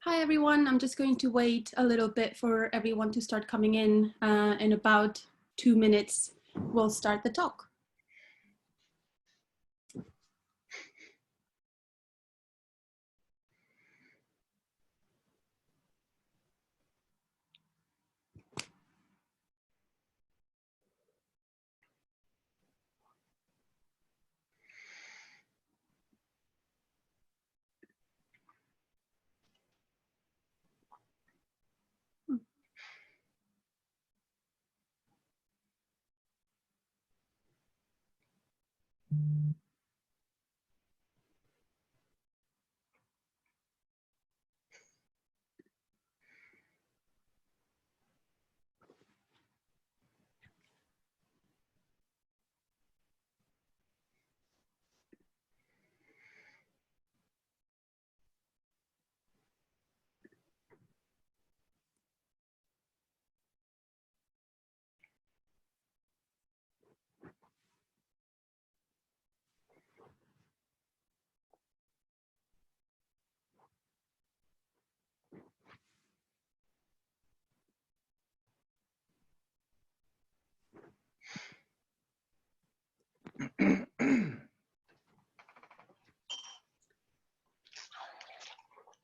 Hi everyone, I'm just going to wait a little bit for everyone to start coming in. In about 2 minutes, we'll start the talk.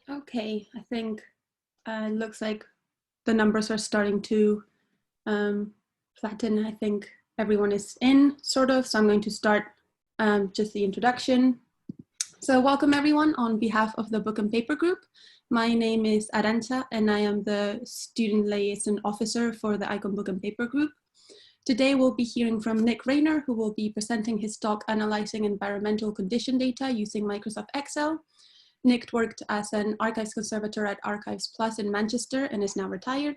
Okay, I think it looks like the numbers are starting to flatten. I think everyone is in, sort of, so I'm going to start just the introduction. So welcome everyone on behalf of the Book and Paper Group. My name is Arantxa and I am the Student Liaison Officer for the ICON Book and Paper Group. Today we'll be hearing from Nic Rayner, who will be presenting his talk Analyzing Environmental Condition Data using Microsoft Excel. Nic worked as an archives conservator at Archives Plus in Manchester and is now retired.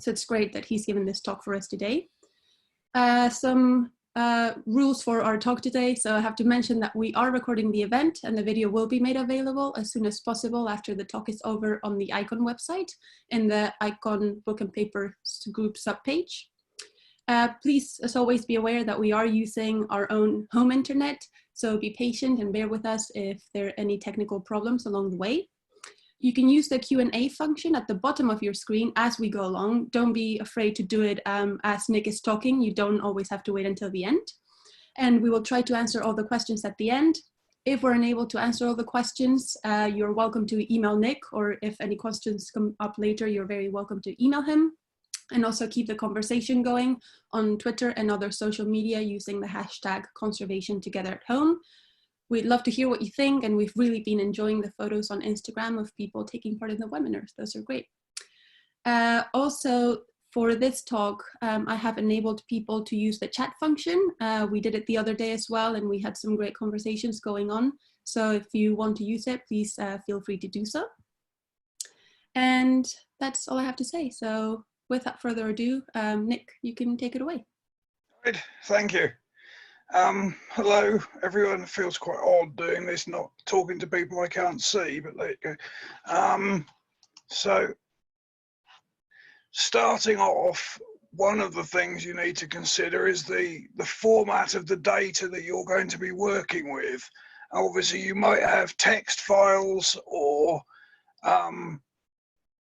So it's great that he's given this talk for us today. Some rules for our talk today. So I have to mention that we are recording the event and the video will be made available as soon as possible after the talk is over on the ICON website in the ICON Book and Paper Group subpage. Please, as always, be aware that we are using our own home internet, so be patient and bear with us if there are any technical problems along the way. You can use the Q&A function at the bottom of your screen as we go along. Don't be afraid to do it as Nic is talking. You don't always have to wait until the end. And we will try to answer all the questions at the end. If we're unable to answer all the questions, you're welcome to email Nic, or if any questions come up later, you're very welcome to email him. And also keep the conversation going on Twitter and other social media using the hashtag #ConservationTogetherAtHome. We'd love to hear what you think, and we've really been enjoying the photos on Instagram of people taking part in the webinars. Those are great. Also, for this talk, I have enabled people to use the chat function. We did it the other day as well, and we had some great conversations going on. So if you want to use it, please feel free to do so. And that's all I have to say. So without further ado, Nic, you can take it away. Good, thank you. Hello everyone. It feels quite odd doing this, not talking to people I can't see, but there you go. So starting off, one of the things you need to consider is the format of the data that you're going to be working with. Obviously you might have text files or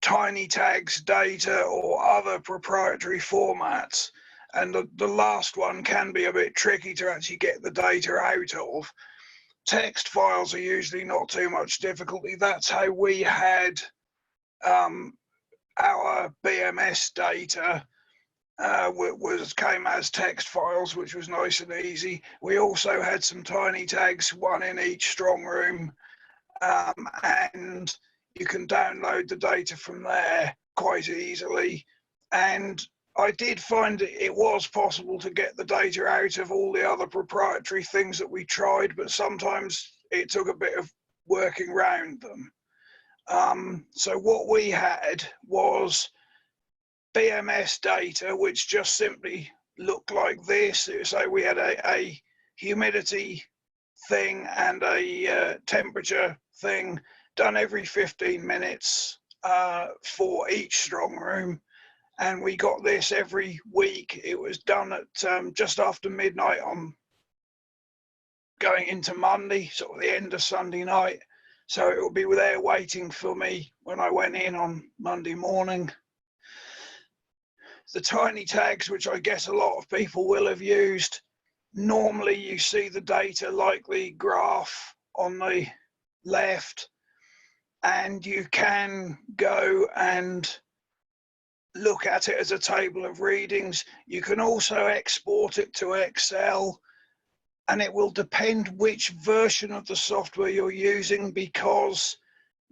tiny tags data or other proprietary formats, and the last one can be a bit tricky to actually get the data out of. Text files are usually not too much difficulty. That's how we had our BMS data came as text files, which was nice and easy. We also had some tiny tags, one in each strong room, and you can download the data from there quite easily. And I did find it was possible to get the data out of all the other proprietary things that we tried, but sometimes it took a bit of working around them. So what we had was BMS data, which just simply looked like this. So we had a humidity thing and a temperature thing done every 15 minutes for each strong room, and we got this every week. It was done at just after midnight on going into Monday, sort of the end of Sunday night. So it will be there waiting for me when I went in on Monday morning. The tiny tags, which I guess a lot of people will have used, normally you see the data like the graph on the left, and you can go and look at it as a table of readings. You can also export it to Excel, and it will depend which version of the software you're using, because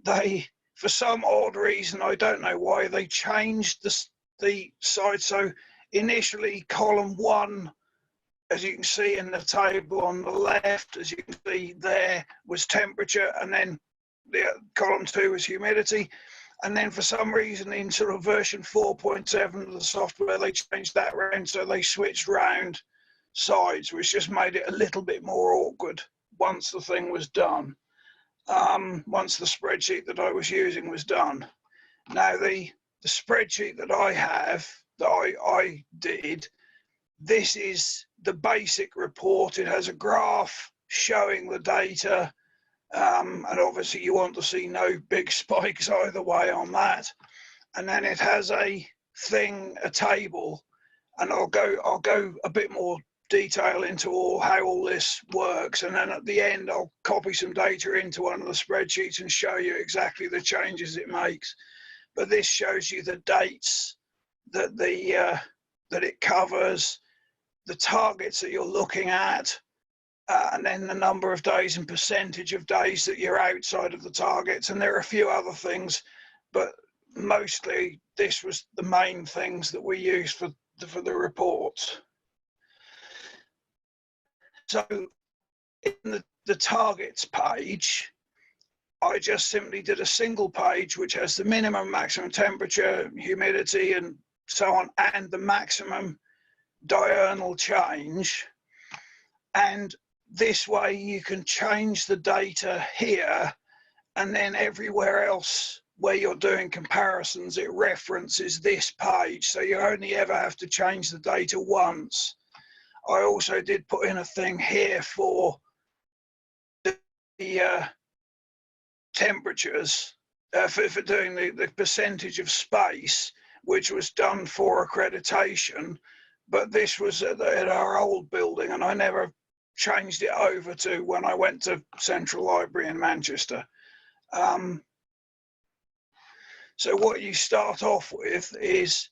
they, for some odd reason, I don't know why, they changed the side. So initially column 1, as you can see in the table on the left, as you can see there, was temperature, and then the column 2 was humidity. And then for some reason in sort of version 4.7 of the software, they changed that around, so they switched round sides, which just made it a little bit more awkward once the thing was done, once the spreadsheet that I was using was done. Now the spreadsheet that I have, that I did, this is the basic report. It has a graph showing the data, and obviously you want to see no big spikes either way on that. And then it has a table, and I'll go a bit more detail into how all this works, and then at the end I'll copy some data into one of the spreadsheets and show you exactly the changes it makes. But this shows you the dates that that it covers, the targets that you're looking at, and then the number of days and percentage of days that you're outside of the targets. And there are a few other things, but mostly this was the main things that we used for the reports. So in the targets page, I just simply did a single page which has the minimum, maximum temperature, humidity, and so on, and the maximum diurnal change. And this way you can change the data here, and then everywhere else where you're doing comparisons, it references this page. So you only ever have to change the data once. I also did put in a thing here for the temperatures, for doing the percentage of space, which was done for accreditation. But this was at our old building, and I never changed it over to when I went to Central Library in Manchester. So what you start off with is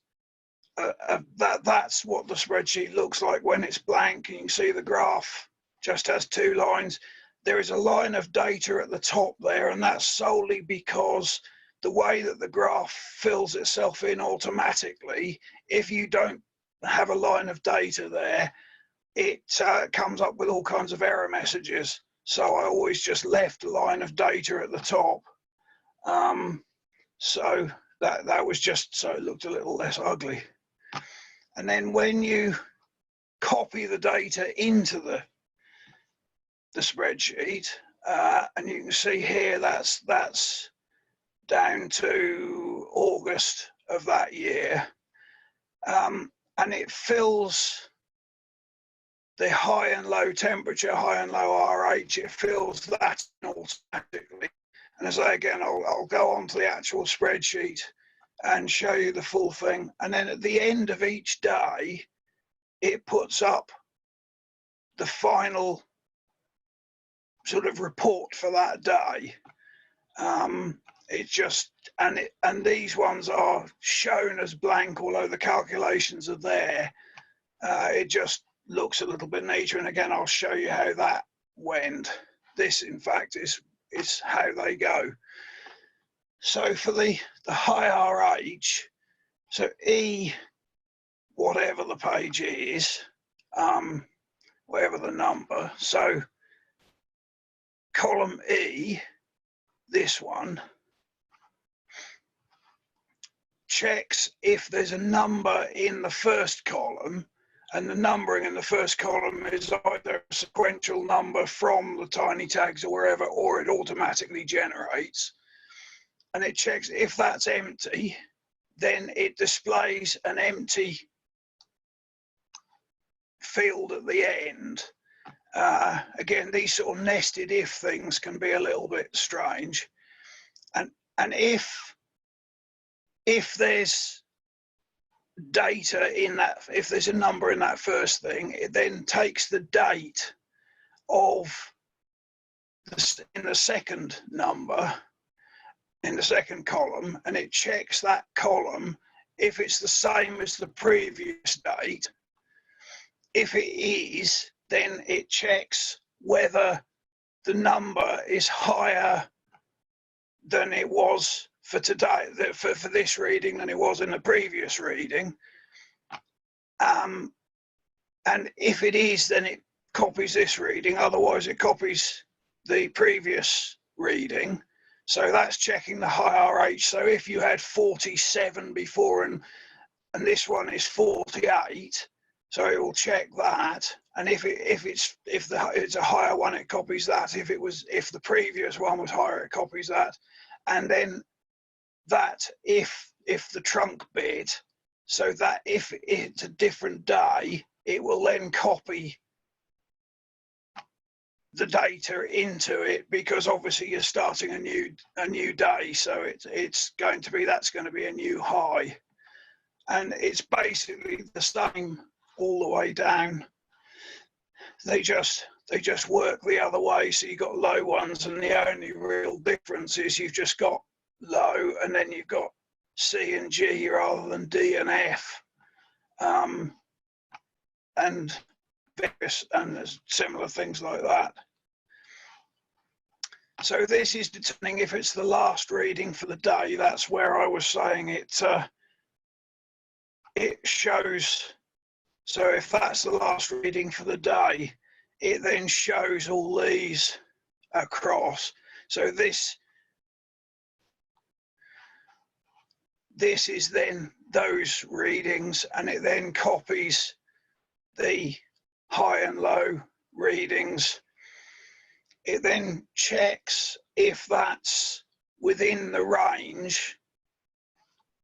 that's what the spreadsheet looks like when it's blank. You can see the graph just has 2 lines. There is a line of data at the top there, and that's solely because the way that the graph fills itself in automatically, if you don't have a line of data there, it comes up with all kinds of error messages. So I always just left a line of data at the top. So that was just so it looked a little less ugly. And then when you copy the data into the spreadsheet, and you can see here that's down to August of that year, and it fills the high and low temperature, high and low RH, it fills that automatically. And as again, I'll go on to the actual spreadsheet and show you the full thing. And then at the end of each day, it puts up the final sort of report for that day. It just, and these ones are shown as blank, although the calculations are there. It just looks a little bit neater. And again, I'll show you how that went. This, in fact, is how they go. So for the high RH, so E, whatever the page is, whatever the number, so column E, this one, checks if there's a number in the first column, and the numbering in the first column is either a sequential number from the tiny tags or wherever, or it automatically generates. And it checks if that's empty, then it displays an empty field at the end. Again, these sort of nested if things can be a little bit strange. And if there's data in that, if there's a number in that first thing, it then takes the date of in the second number, in the second column, and it checks that column if it's the same as the previous date. If it is, then it checks whether the number is higher than it was for today, for this reading, than it was in the previous reading. And if it is, then it copies this reading, otherwise it copies the previous reading. So that's checking the high RH. So if you had 47 before and this one is 48, so it will check that. And if it's a higher one, it copies that. If the previous one was higher, it copies that. And then that if the trunk bit, so that if it's a different day, it will then copy the data into it, because obviously you're starting a new day, so it's going to be, that's going to be a new high. And it's basically the same all the way down. They just work the other way. So you've got low ones, and the only real difference is you've just got low, and then you've got C and G rather than D and F, and various, and there's similar things like that. So this is determining if it's the last reading for the day. That's where I was saying it shows. So if that's the last reading for the day, it then shows all these across. So this is then those readings, and it then copies the high and low readings. It then checks if that's within the range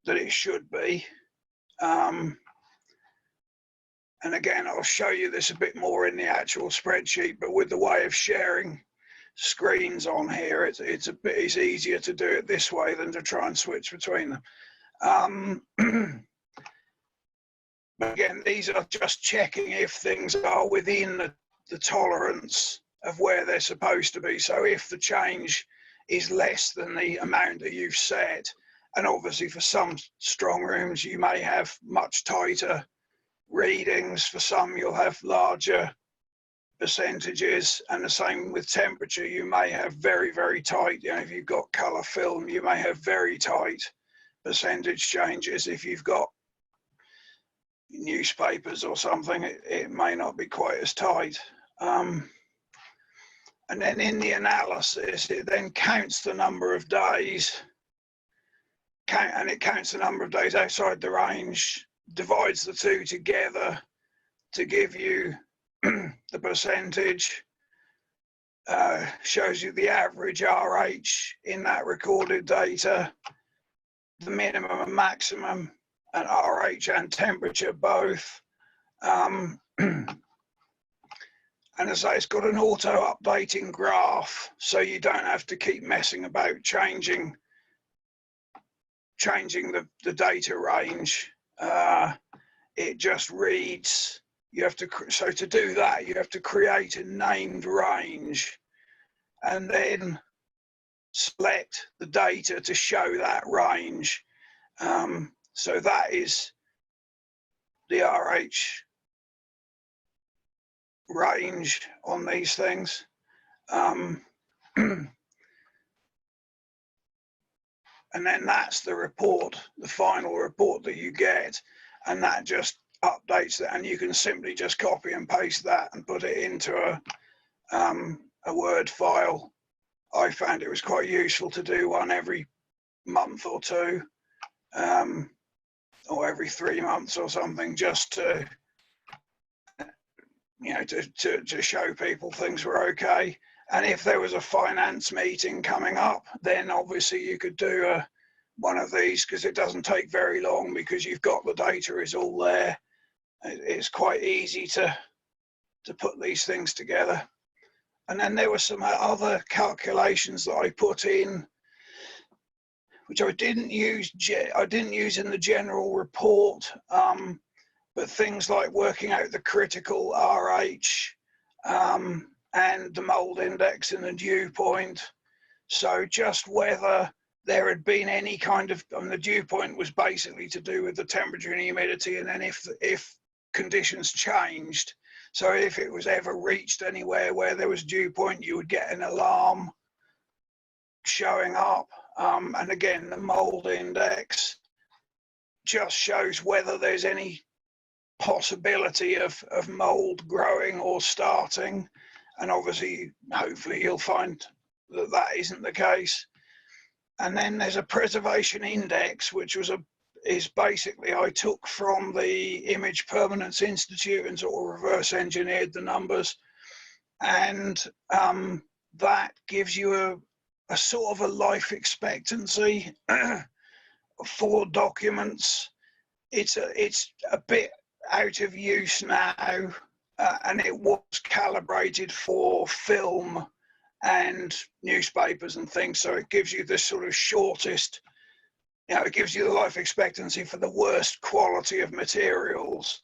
that it should be. And again, I'll show you this a bit more in the actual spreadsheet, but with the way of sharing screens on here, it's easier to do it this way than to try and switch between them. But again, these are just checking if things are within the tolerance of where they're supposed to be. So if the change is less than the amount that you've set, and obviously for some strong rooms you may have much tighter readings, for some you'll have larger percentages, and the same with temperature. You may have very, very tight, if you've got colour film, you may have very tight percentage changes. If you've got newspapers or something, it may not be quite as tight. And then in the analysis, it then counts the number of days, and it counts the number of days outside the range, divides the two together to give you the percentage, shows you the average RH in that recorded data, the minimum and maximum, and RH and temperature both. And as I say, it's got an auto-updating graph, so you don't have to keep messing about changing the data range. It just reads. So to do that, you have to create a named range, and then select the data to show that range. So that is the RH range on these things. And then that's the report, the final report that you get, and that just updates that, and you can simply just copy and paste that and put it into a Word file. I found it was quite useful to do one every month or two, or every 3 months or something, just to to show people things were okay. And if there was a finance meeting coming up, then obviously you could do one of these, because it doesn't take very long, because you've got the data is all there. It's quite easy to to put these things together. And then there were some other calculations that I put in, which I didn't use in the general report, but things like working out the critical RH and the mold index and the dew point. So just whether there had been any kind of, the dew point was basically to do with the temperature and humidity, and then if conditions changed, so if it was ever reached anywhere where there was dew point, you would get an alarm showing up. And again, the mold index just shows whether there's any possibility of mold growing or starting. And obviously, hopefully you'll find that that isn't the case. And then there's a preservation index, which is basically, I took from the Image Permanence Institute and sort of reverse engineered the numbers. And that gives you a sort of a life expectancy for documents. It's a bit out of use now, and it was calibrated for film and newspapers and things, so it gives you the sort of shortest, it gives you the life expectancy for the worst quality of materials.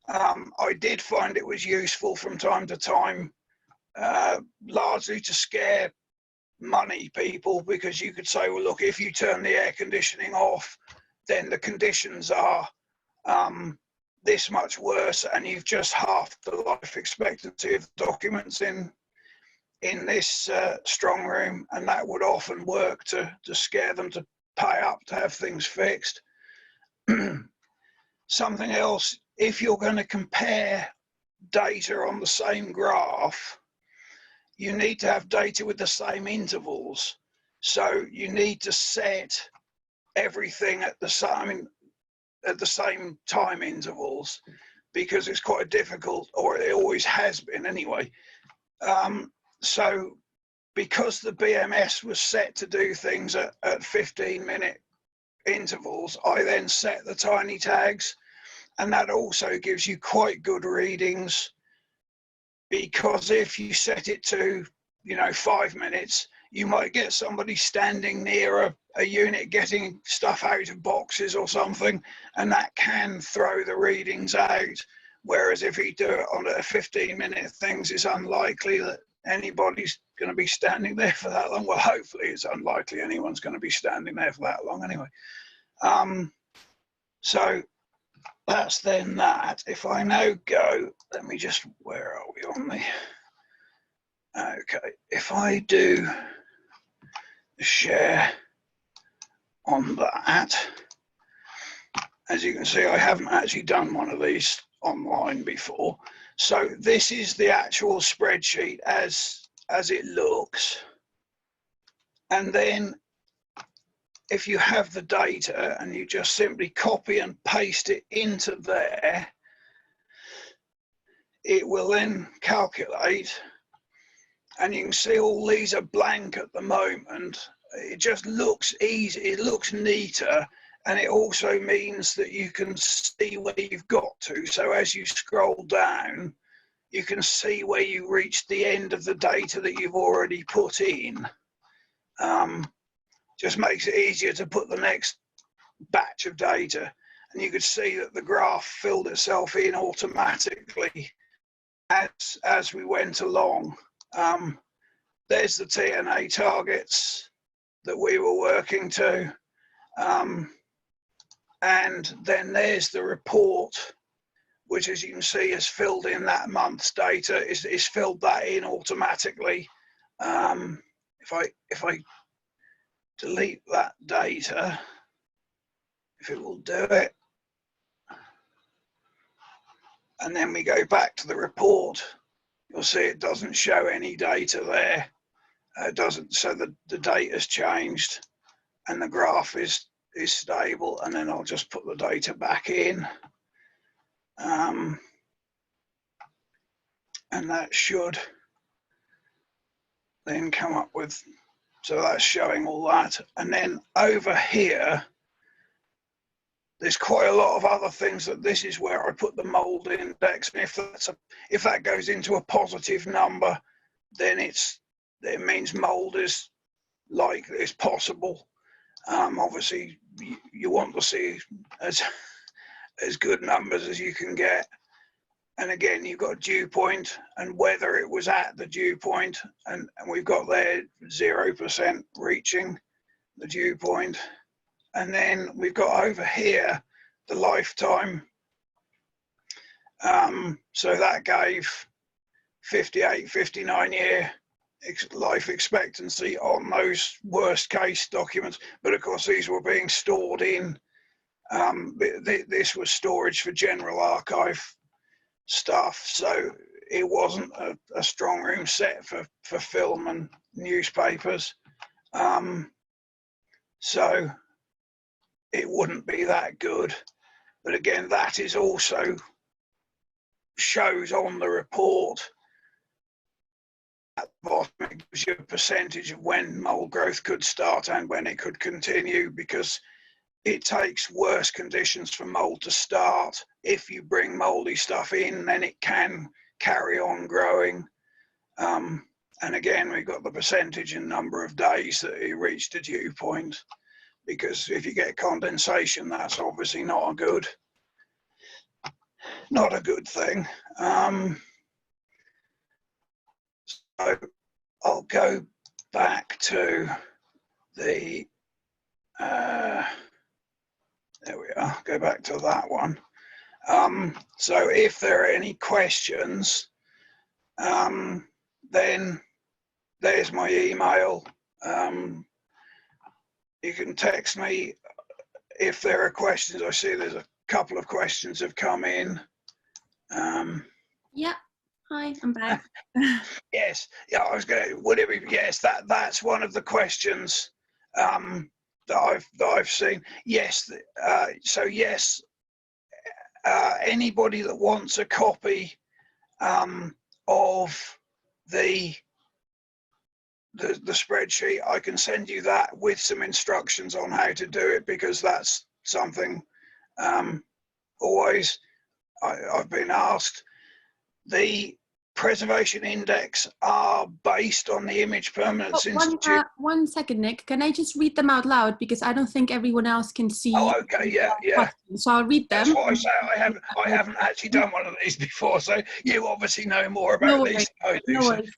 I did find it was useful from time to time, largely to scare money people, because you could say, well, look, if you turn the air conditioning off, then the conditions are this much worse, and you've just halved the life expectancy of documents in this strong room, and that would often work to scare them to pay up to have things fixed. Something else, if you're going to compare data on the same graph, you need to have data with the same intervals. So you need to set everything at the same time intervals, because it's quite difficult, or it always has been anyway. So because the BMS was set to do things at 15-minute intervals, I then set the tiny tags, and that also gives you quite good readings, because if you set it to 5 minutes, you might get somebody standing near a unit getting stuff out of boxes or something, and that can throw the readings out. Whereas if you do it on a 15-minute things, it's unlikely that anybody's going to be standing there for that long. Well, hopefully it's unlikely anyone's going to be standing there for that long anyway. So that's then that. If I now go, let me just, where are we on the, okay, if I do share on that, as you can see, I haven't actually done one of these online before. So this is the actual spreadsheet as it looks. And then if you have the data and you just simply copy and paste it into there, it will then calculate. And you can see all these are blank at the moment. It just looks easy, it looks neater, and it also means that you can see where you've got to. So as you scroll down, you can see where you reach the end of the data that you've already put in. Just makes it easier to put the next batch of data. And you could see that the graph filled itself in automatically as we went along. There's the TNA targets that we were working to. And then there's the report, which, as you can see, has filled in that month's data, is filled that in automatically. If I delete that data, if it will do it, and then we go back to the report, you'll see it doesn't show any data there. It doesn't, so the data's changed and the graph is stable. And then I'll just put the data back in. And that should then come up with, so that's showing all that. And then over here, there's quite a lot of other things that this is where I put the mold index, and if that goes into a positive number, then it means mold is likely as possible. Obviously, you want to see as good numbers as you can get. And again, you've got dew point and whether it was at the dew point, and we've got there 0% reaching the dew point. And then we've got over here the lifetime. So that gave 58, 59 year life expectancy on those worst case documents. But of course, these were being stored in, this was storage for general archive stuff. So it wasn't a strong room set for film and newspapers. So it wouldn't be that good. But again, that is also shows on the report at the bottom. It gives you a percentage of when mold growth could start and when it could continue, because it takes worse conditions for mold to start. If you bring moldy stuff in, then it can carry on growing. And again, we've got the percentage and number of days that it reached a dew point, because if you get condensation, that's obviously not a good thing. So I'll go back to the, there we are, go back to that one. So if there are any questions, then there's my email. You can text me if there are questions. I see there's a couple of questions have come in. Yeah. Hi, I'm back. Yes. Yeah, I was going to, would it be, yes, that's one of the questions that I've seen. Yes. So yes, anybody that wants a copy of the spreadsheet, I can send you that with some instructions on how to do it, because that's something always I've been asked. The preservation index are based on the Image Permanence Institute. One second, Nick. Can I just read them out loud, because I don't think everyone else can see. Oh, okay, yeah. So I'll read them. That's what I say. I haven't actually done one of these before, so you obviously know more about these. No worries.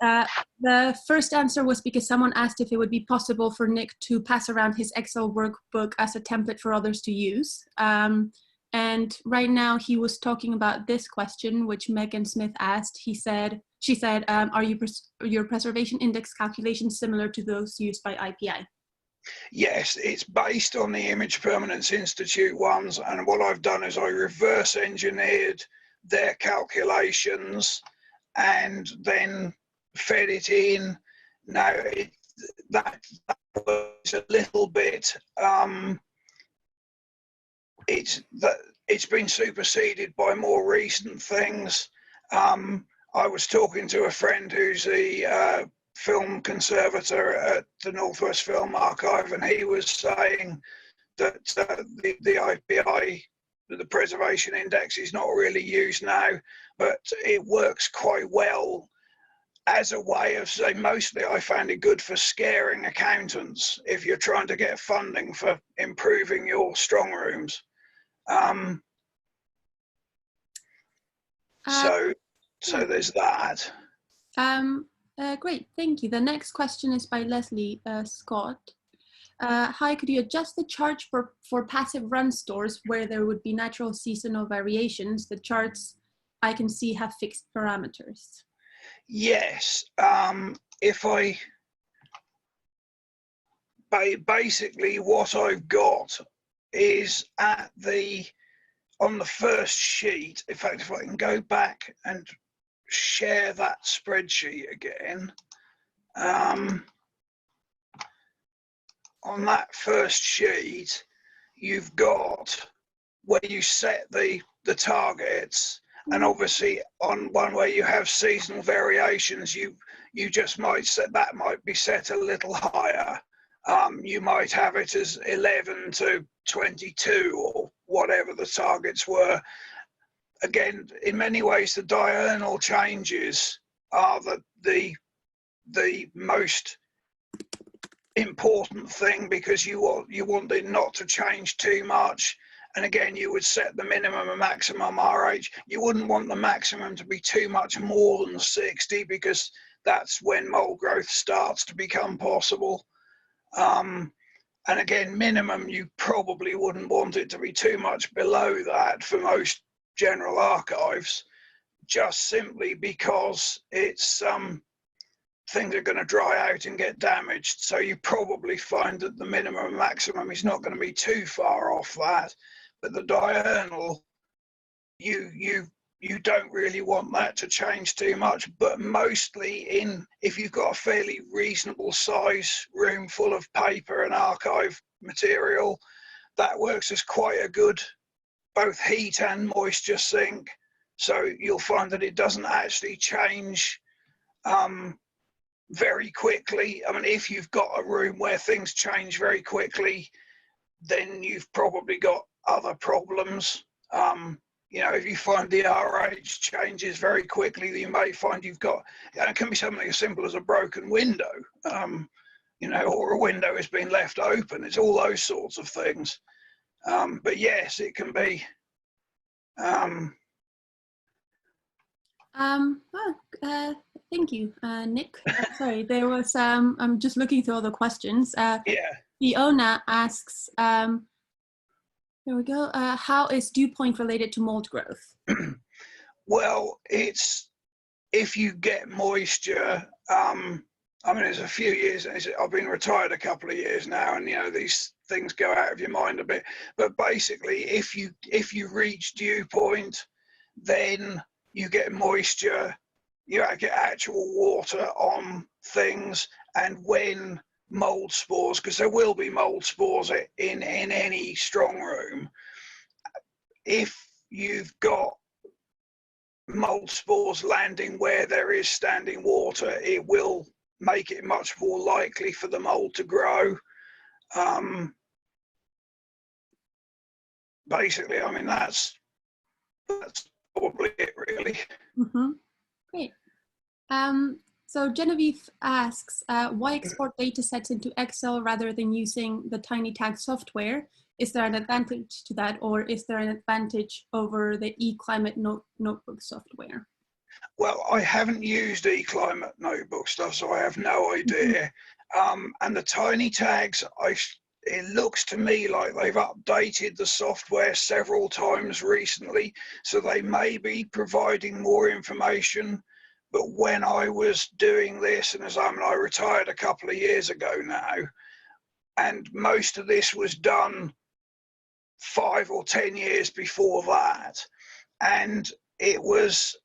The first answer was because someone asked if it would be possible for Nick to pass around his Excel workbook as a template for others to use. And right now he was talking about this question, which Megan Smith asked. She said, are your preservation index calculations similar to those used by IPI? Yes, it's based on the Image Permanence Institute ones. And what I've done is I reverse engineered their calculations and then fed it in. Now, that was a little bit, it's been superseded by more recent things. I was talking to a friend who's the film conservator at the Northwest Film Archive, and he was saying that the IPI, the preservation index, is not really used now, but it works quite well as a way of, say, mostly I found it good for scaring accountants if you're trying to get funding for improving your strong rooms. So there's that. Great, thank you. The next question is by Leslie Scott. Hi, could you adjust the charge for passive run stores where there would be natural seasonal variations? The charts I can see have fixed parameters. Yes, basically what I've got is on the first sheet. In fact, if I can go back and share that spreadsheet again, on that first sheet, you've got where you set the targets, and obviously on one where you have seasonal variations, you just might set that might be set a little higher. You might have it as 11 to 22 or whatever the targets were. Again, in many ways, the diurnal changes are the most important thing, because you want it not to change too much. And again, you would set the minimum and maximum RH. You wouldn't want the maximum to be too much more than 60, because that's when mold growth starts to become possible. And again, minimum, you probably wouldn't want it to be too much below that for most general archives, just simply because it's things are going to dry out and get damaged. So you probably find that the minimum and maximum is not going to be too far off that. But the diurnal, you don't really want that to change too much. But mostly if you've got a fairly reasonable size room full of paper and archive material, that works as quite a good both heat and moisture sink. So you'll find that it doesn't actually change very quickly. I mean, if you've got a room where things change very quickly, then you've probably got other problems. You know, if you find the RH changes very quickly, you may find you've got, and it can be something as simple as a broken window, you know, or a window has been left open. It's all those sorts of things. But yes, it can be. Thank you, Nick. Sorry, there was, I'm just looking through all the questions. Yeah. Fiona asks, there we go, how is dew point related to mold growth? Well, it's, if you get moisture, I mean, it's a few years, I've been retired a couple of years now, and you know, these things go out of your mind a bit, but basically if you reach dew point, then you get moisture, you get actual water on things. And when mold spores, because there will be mold spores in any strong room, if you've got mold spores landing where there is standing water, it will make it much more likely for the mold to grow. Basically, I mean, that's probably it, really. Mm-hmm. Great. So Genevieve asks, why export data sets into Excel rather than using the tiny tag software? Is there an advantage to that, or is there an advantage over the eClimate notebook software? Well, I haven't used eClimate notebook stuff, so I have no idea. And the tiny tags, it looks to me like they've updated the software several times recently, so they may be providing more information. But when I was doing this, and I retired a couple of years ago now, and most of this was done 5 or 10 years before that, and it was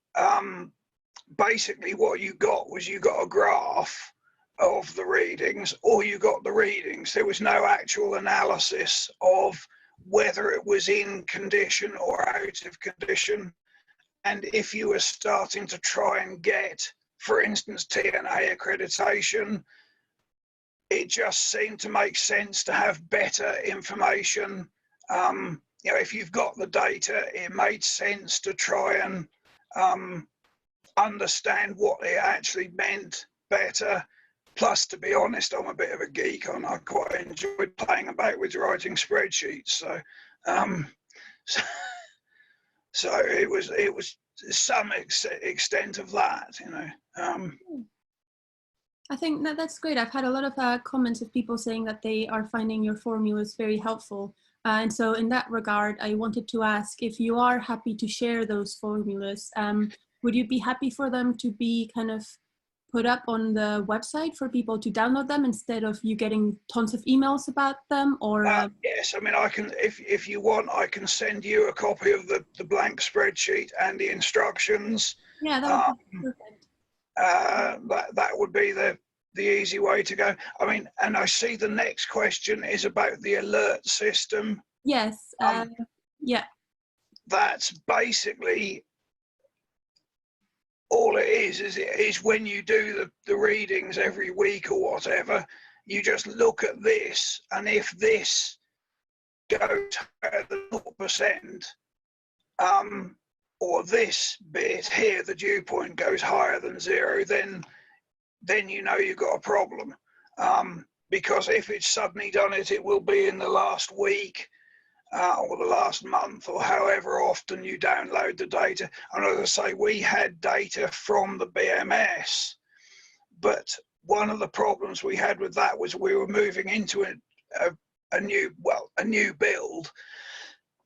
basically what you got was you got a graph of the readings, or you got the readings. There was no actual analysis of whether it was in condition or out of condition. And if you were starting to try and get, for instance, TNA accreditation, it just seemed to make sense to have better information. You know, if you've got the data, it made sense to try and understand what it actually meant better. Plus, to be honest, I'm a bit of a geek, and I quite enjoyed playing about with writing spreadsheets. So it was some extent of that, you know. I think that's great. I've had a lot of comments of people saying that they are finding your formulas very helpful. And so in that regard, I wanted to ask if you are happy to share those formulas, would you be happy for them to be kind of put up on the website for people to download them instead of you getting tons of emails about them? Or yes, I mean, I can, if you want, I can send you a copy of the blank spreadsheet and the instructions. Yeah, that would be perfect. That would be the easy way to go. I mean, and I see the next question is about the alert system. Yes. Yeah. That's basically all it is when you do the readings every week or whatever, you just look at this, and if this goes higher than 0%, or this bit here, the dew point goes higher than 0, then you know you've got a problem. Because if it's suddenly done it, it will be in the last week or the last month, or however often you download the data. And as I say, we had data from the BMS, but one of the problems we had with that was we were moving into a new build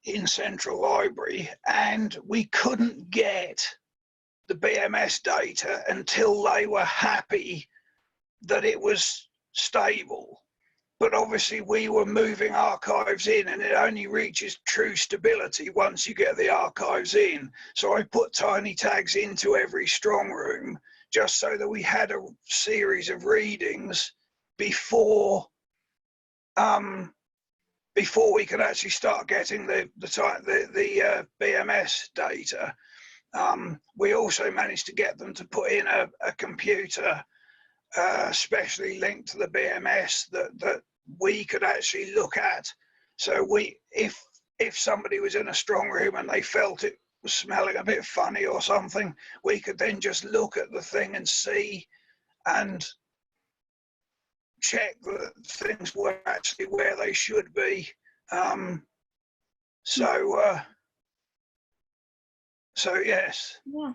in Central Library, and we couldn't get the BMS data until they were happy that it was stable. But obviously we were moving archives in, and it only reaches true stability once you get the archives in. So I put tiny tags into every strong room just so that we had a series of readings before we could actually start getting the BMS data. We also managed to get them to put in a computer specially linked to the BMS that we could actually look at. So if somebody was in a strong room and they felt it was smelling a bit funny or something, we could then just look at the thing and see and check that things were actually where they should be. So yes. Yeah.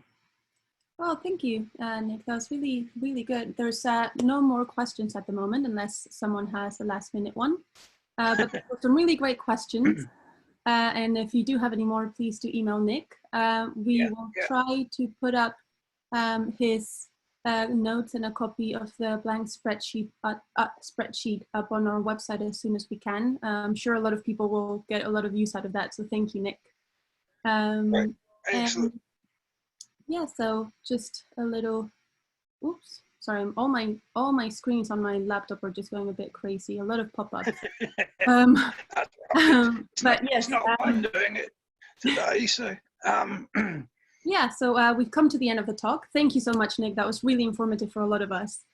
Well, thank you, Nic. That was really, really good. There's no more questions at the moment, unless someone has a last minute one. But there were some really great questions. And if you do have any more, please do email Nic. We will try to put up his notes and a copy of the blank spreadsheet up on our website as soon as we can. I'm sure a lot of people will get a lot of use out of that. So thank you, Nic. Right. Excellent. And yeah, so just a little, oops, sorry, all my screens on my laptop are just going a bit crazy, a lot of pop-ups. But yes. It's not I'm doing it today, so. Yeah, so we've come to the end of the talk. Thank you so much, Nic. That was really informative for a lot of us.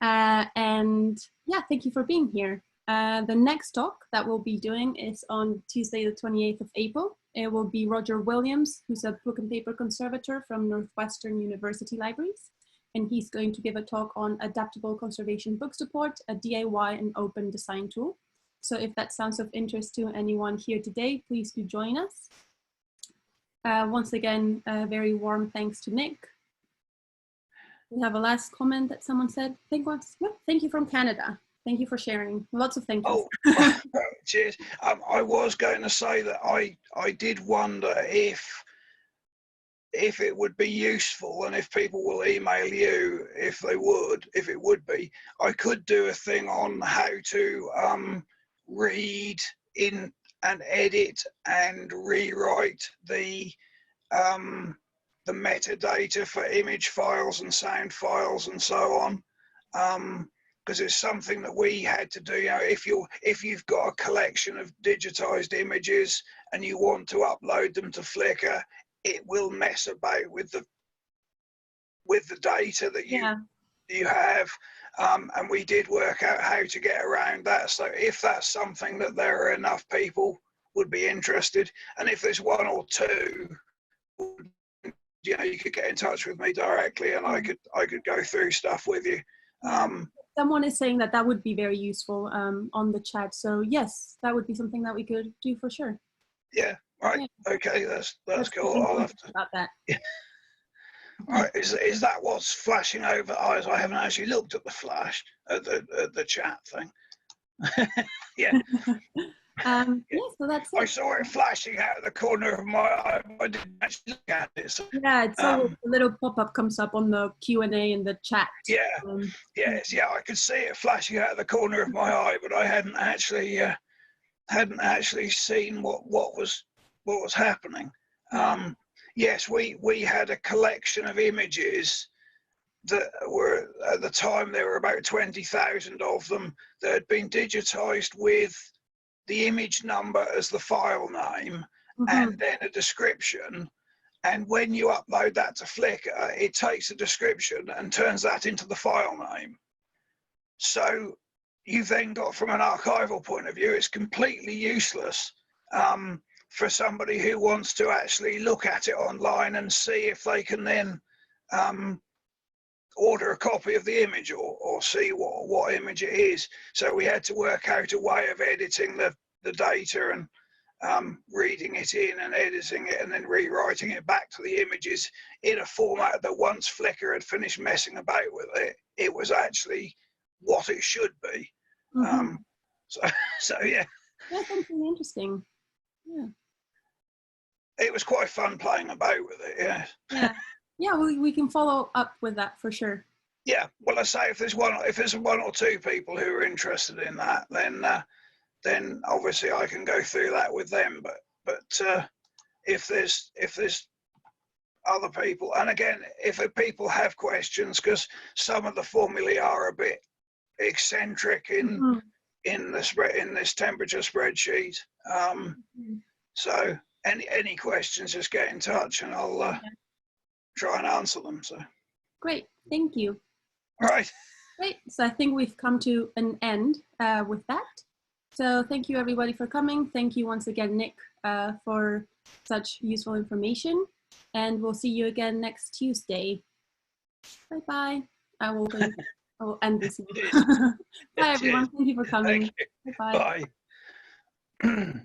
And yeah, thank you for being here. The next talk that we'll be doing is on Tuesday, the 28th of April. It will be Roger Williams, who's a book and paper conservator from Northwestern University Libraries. And he's going to give a talk on adaptable conservation book support, a DIY and open design tool. So if that sounds of interest to anyone here today, please do join us. Once again, a very warm thanks to Nic. We have a last comment that someone said. Thank you from Canada. Thank you for sharing. Lots of thank yous. Oh, cheers. I was going to say that I did wonder if it would be useful, and if people will email you if it would be, I could do a thing on how to read in and edit and rewrite the metadata for image files and sound files and so on. Because it's something that we had to do. You know, if you've got a collection of digitized images and you want to upload them to Flickr, it will mess about with the data that you have. And we did work out how to get around that. So if that's something that there are enough people would be interested, and if there's one or two, you know, you could get in touch with me directly, and I could go through stuff with you. Someone is saying that would be very useful on the chat. So yes, that would be something that we could do for sure. Yeah. Right. Yeah. Okay. That's cool. I'll have to. About that. Yeah. All right. Is that what's flashing over eyes? I haven't actually looked at the flash at the chat thing. Yeah. Yeah. So that's it. I saw it flashing out of the corner of my eye. I didn't actually look at it. So, yeah, it's always a little pop-up comes up on the Q&A in the chat. Yeah. Yes. Yeah. I could see it flashing out of the corner of my eye, but I hadn't actually seen what was happening. Yes, we had a collection of images that were, at the time there were about 20,000 of them, that had been digitized with the image number as the file name, and then a description. And when you upload that to Flickr, it takes a description and turns that into the file name. So you've then got, from an archival point of view, it's completely useless for somebody who wants to actually look at it online and see if they can then order a copy of the image or see what image it is. So we had to work out a way of editing the data and reading it in and editing it and then rewriting it back to the images in a format that once Flickr had finished messing about with it, it was actually what it should be. Mm-hmm. So yeah. Yeah, something interesting. Yeah. It was quite fun playing about with it, yeah. Yeah. Yeah, we can follow up with that for sure. Yeah, well, I say if there's one or two people who are interested in that, then obviously I can go through that with them. But if there's other people, and again, if people have questions, because some of the formulae are a bit eccentric in this temperature spreadsheet. So any questions, just get in touch, and I'll try and answer them. So great, thank you. All right. Great. So I think we've come to an end with that. So thank you everybody for coming. Thank you once again, Nic, for such useful information. And we'll see you again next Tuesday. Bye-bye. I will end this. Bye everyone. Thank you for coming. Thank you. Bye-bye. Bye.